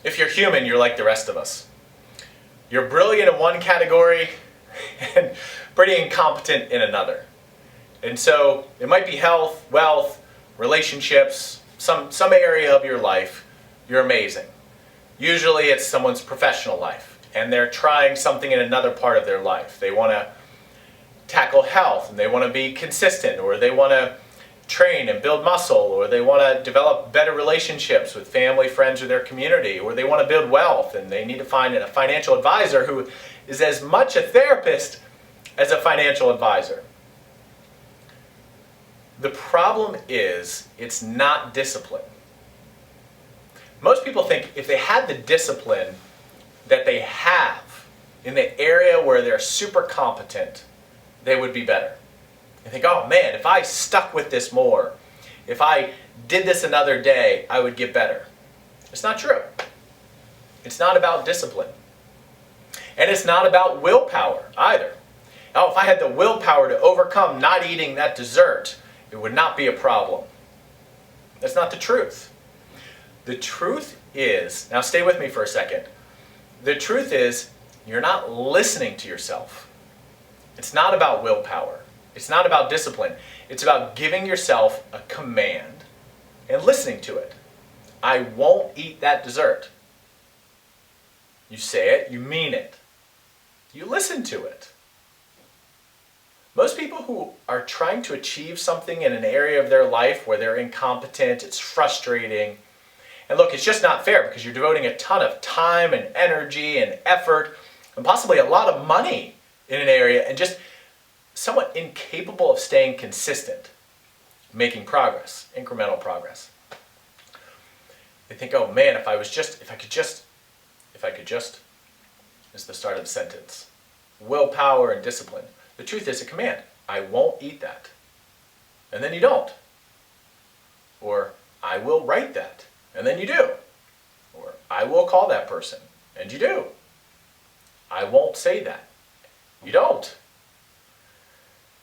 If you're human, you're like the rest of us. You're brilliant in one category and pretty incompetent in another. And so it might be health, wealth, relationships, some area of your life, you're amazing. Usually it's someone's professional life and they're trying something in another part of their life. They want to tackle health and they want to be consistent, or they want to train and build muscle, or they want to develop better relationships with family, friends, or their community, or they want to build wealth and they need to find a financial advisor who is as much a therapist as a financial advisor. The problem is, it's not discipline. Most people think if they had the discipline that they have in the area where they're super competent, they would be better. They think, oh man, if I stuck with this more, if I did this another day, I would get better. It's not true. It's not about discipline. And it's not about willpower either. Now, if I had the willpower to overcome not eating that dessert, it would not be a problem. That's not the truth. The truth is, now stay with me for a second. The truth is, you're not listening to yourself. It's not about willpower. It's not about discipline. It's about giving yourself a command and listening to it. I won't eat that dessert. You say it, you mean it. You listen to it. Most people who are trying to achieve something in an area of their life where they're incompetent, it's frustrating. And look, it's just not fair because you're devoting a ton of time and energy and effort and possibly a lot of money in an area and just somewhat incapable of staying consistent, making progress, incremental progress. They think, oh man, if I could just, is the start of the sentence. Willpower and discipline. The truth is a command. I won't eat that. And then you don't. Or I will write that. And then you do. Or I will call that person. And you do. I won't say that. You don't.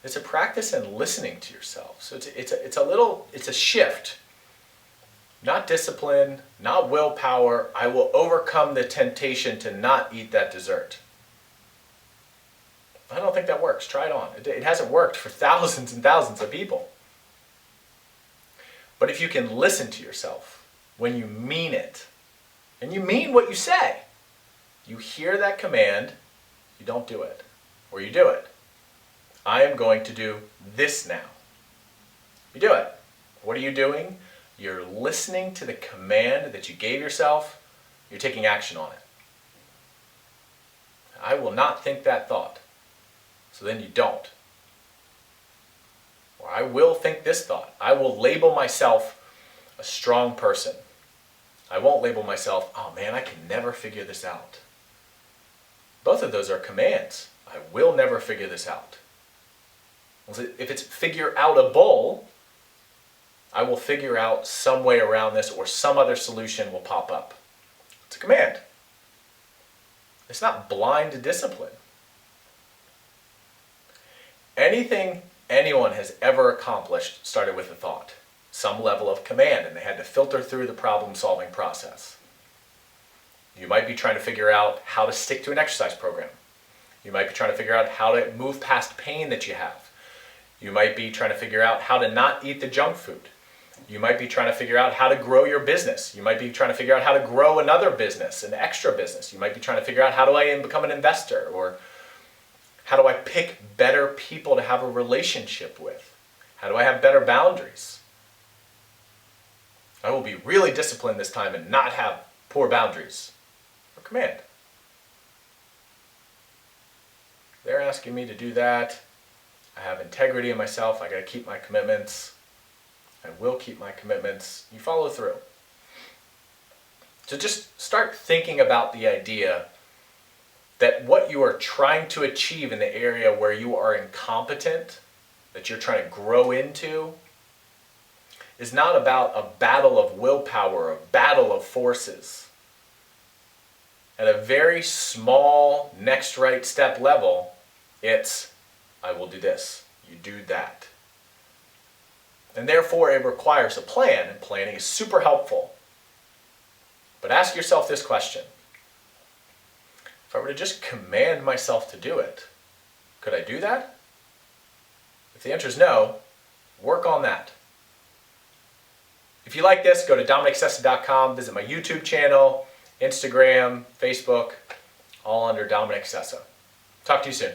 It's a practice in listening to yourself. So it's a shift. Not discipline, not willpower. I will overcome the temptation to not eat that dessert. I don't think that works. Try it on. It hasn't worked for thousands and thousands of people. But if you can listen to yourself when you mean it, and you mean what you say, you hear that command, you don't do it, or you do it. I am going to do this now. You do it. What are you doing? You're listening to the command that you gave yourself. You're taking action on it. I will not think that thought. So then you don't. Or I will think this thought. I will label myself a strong person. I won't label myself, oh man, I can never figure this out. Both of those are commands. I will never figure this out. If it's figure out a bowl, I will figure out some way around this, or some other solution will pop up. It's a command. It's not blind discipline. Anything anyone has ever accomplished started with a thought, some level of command, and they had to filter through the problem-solving process. You might be trying to figure out how to stick to an exercise program. You might be trying to figure out how to move past pain that you have. You might be trying to figure out how to not eat the junk food. You might be trying to figure out how to grow your business. You might be trying to figure out how to grow another business, an extra business. You might be trying to figure out how do I become an investor, or how do I pick better people to have a relationship with? How do I have better boundaries? I will be really disciplined this time and not have poor boundaries. Or command. They're asking me to do that. I have integrity in myself. I got to keep my commitments. I will keep my commitments. You follow through. So just start thinking about the idea that what you are trying to achieve in the area where you are incompetent, that you're trying to grow into, is not about a battle of willpower, a battle of forces. At a very small next right step level, it's, I will do this, you do that. And therefore it requires a plan, and planning is super helpful. But ask yourself this question. If I were to just command myself to do it, could I do that? If the answer is no, work on that. If you like this, go to DominicSessa.com, visit my YouTube channel, Instagram, Facebook, all under Dominic Sessa. Talk to you soon.